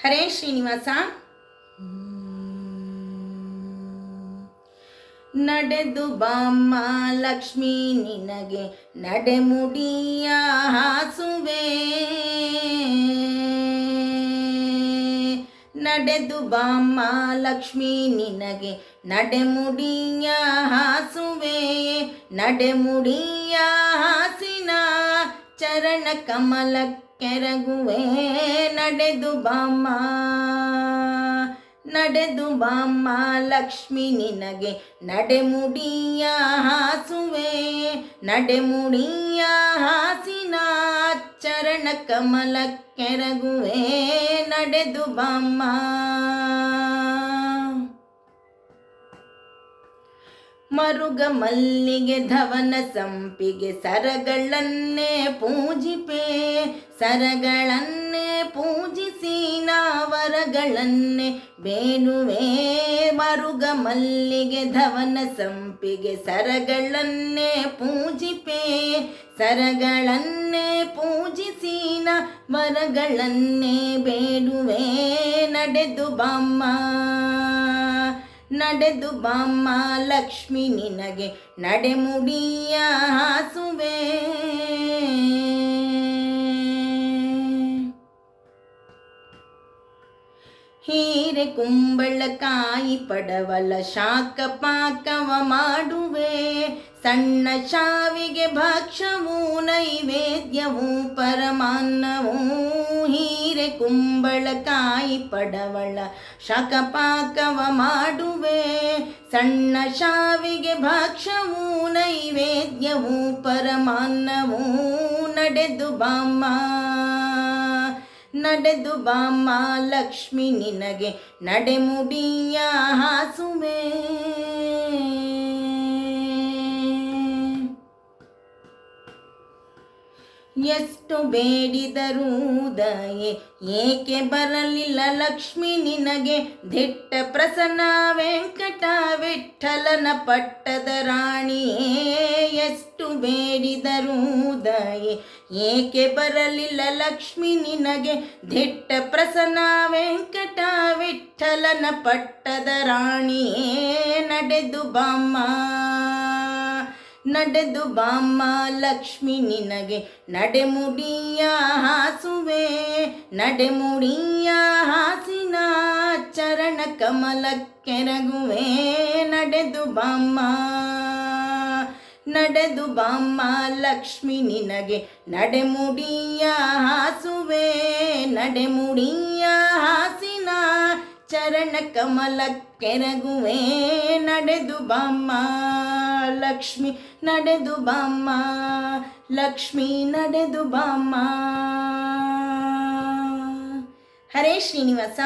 ಹರೇ ಶ್ರೀನಿವಾಸ. ನಡೆದು ಬಾಮ್ಮ ಲಕ್ಷ್ಮೀ ನಿನಗೆ ನಡೆಮುಡಿಯ ಹಾಸುವೆ, ನಡೆದು ಬಾಮ್ಮ ಲಕ್ಷ್ಮೀ ನಿನಗೆ ನಡೆಮುಡಿಯ ಹಾಸುವೆ, ನಡೆಮುಡಿಯ ಹಾಸಿನ ಚರಣ ಕಮಲ ಕೆರಗುವೆ. ನಡೆದು ಬಾಮ್ಮ, ನಡೆದು ಬಾಮ್ಮ ಲಕ್ಷ್ಮಿ ನಿನಗೆ ನಡೆಮುಡಿಯ ಹಾಸುವೆ, ನಡೆಮುಡಿಯ ಹಾಸಿನ ಚರಣ ಕಮಲ ಕೆರಗುವೆ. ನಡೆದು ಬಾಮ್ಮ. ಮರುಗ ಮಲ್ಲಿಗೆ ಧವನ ಸಂಪಿಗೆ ಸರಗಳನ್ನೇ ಪೂಜಿಪೆ, ಸರಗಳನ್ನೇ ಪೂಜಿಸಿ ನಾವರಗಳನ್ನೇ ಬೇಡುವೆ. ಮರುಗ ಮಲ್ಲಿಗೆ ಧವನ ಸಂಪಿಗೆ ಸರಗಳನ್ನೇ ಪೂಜಿಪೆ, ಸರಗಳನ್ನೇ ಪೂಜಿಸಿ ವರಗಳನ್ನೇ ಬೇಡುವೆ. ನಡೆದು ಬಾಮ್ಮ, ನಡೆದು ಬಾಮ್ಮ ಲಕ್ಷ್ಮಿ ನಿನಗೆ ನಡೆಮುಡಿಯ ಹಾಸುವೆ. ಹೀರೆ ಕುಂಬಳಕಾಯಿ ಪಡವಲ ಶಾಕ ಪಾಕವ ಮಾಡುವೆ, ಸಣ್ಣ ಶಾವಿಗೆ ಭಕ್ಷವೂ ನೈವೇದ್ಯವೂ ಪರಮಾನ್ನವೂ. ಹೀರೆ ಕುಂಬಳಕಾಯಿ ಪಡವಳ ಶಾಕ ಪಾಕವ ಮಾಡುವೆ, ಸಣ್ಣ ಶಾವಿಗೆ ಭಕ್ಷವೂ ನೈವೇದ್ಯವೂ ಪರಮಾನ್ನವೂ. ನಡೆದು ಬಾಮ್ಮ, ನಡೆದು ಬಾಮ್ಮ ಲಕ್ಷ್ಮಿ ನಿನಗೆ ನಡೆಮುಡಿಯ ಹಾಸುವೆ. ಎಷ್ಟು ಬೇಡಿದರೂ ದಯೆ ಏಕೆ ಬರಲಿಲ್ಲ ಲಕ್ಷ್ಮಿ ನಿನಗೆ, ದಿಟ್ಟ ಪ್ರಸನ್ನ ವೆಂಕಟ ವಿಠಲನ ಪಟ್ಟದ ರಾಣಿಯೇ. ಎಷ್ಟು ಬೇಡಿದರೂ ದಯೆ ಏಕೆ ಬರಲಿಲ್ಲ ಲಕ್ಷ್ಮಿ ನಿನಗೆ, ದಿಟ್ಟ ಪ್ರಸನ್ನ ವೆಂಕಟ ವಿಠಲನ ಪಟ್ಟದ ರಾಣಿಯೇ. ನಡೆದು ಬಾಮ್ಮ, ನಡೆದು ಬಾಮ್ಮ ಲಕ್ಷ್ಮಿ ನಿನಗೆ ನಡೆಮುಡಿಯ ಹಾಸುವೆ, ನಡೆಮುಡಿಯ ಹಾಸಿನ ಚರಣ ಕಮಲ ಕೆರಗುವೆ. ನಡೆದು ಬಾಮ್ಮ, ನಡೆದು ಬಾಮ್ಮ ಲಕ್ಷ್ಮಿ ನಿನಗೆ ನಡೆಮುಡಿಯ ಹಾಸುವೆ, ನಡೆಮುಡಿಯ ಹಾಸಿನ ಚರಣ ಕಮಲ ಕೆರಗುವೆ. ನಡೆದು ಬಾಮ್ಮ ಲಕ್ಷ್ಮಿ, ನಡೆದು ಬಾಮ್ಮ ಲಕ್ಷ್ಮಿ, ನಡೆದು ಬಾಮ್ಮ. ಹರೇ ಶ್ರೀನಿವಾಸ.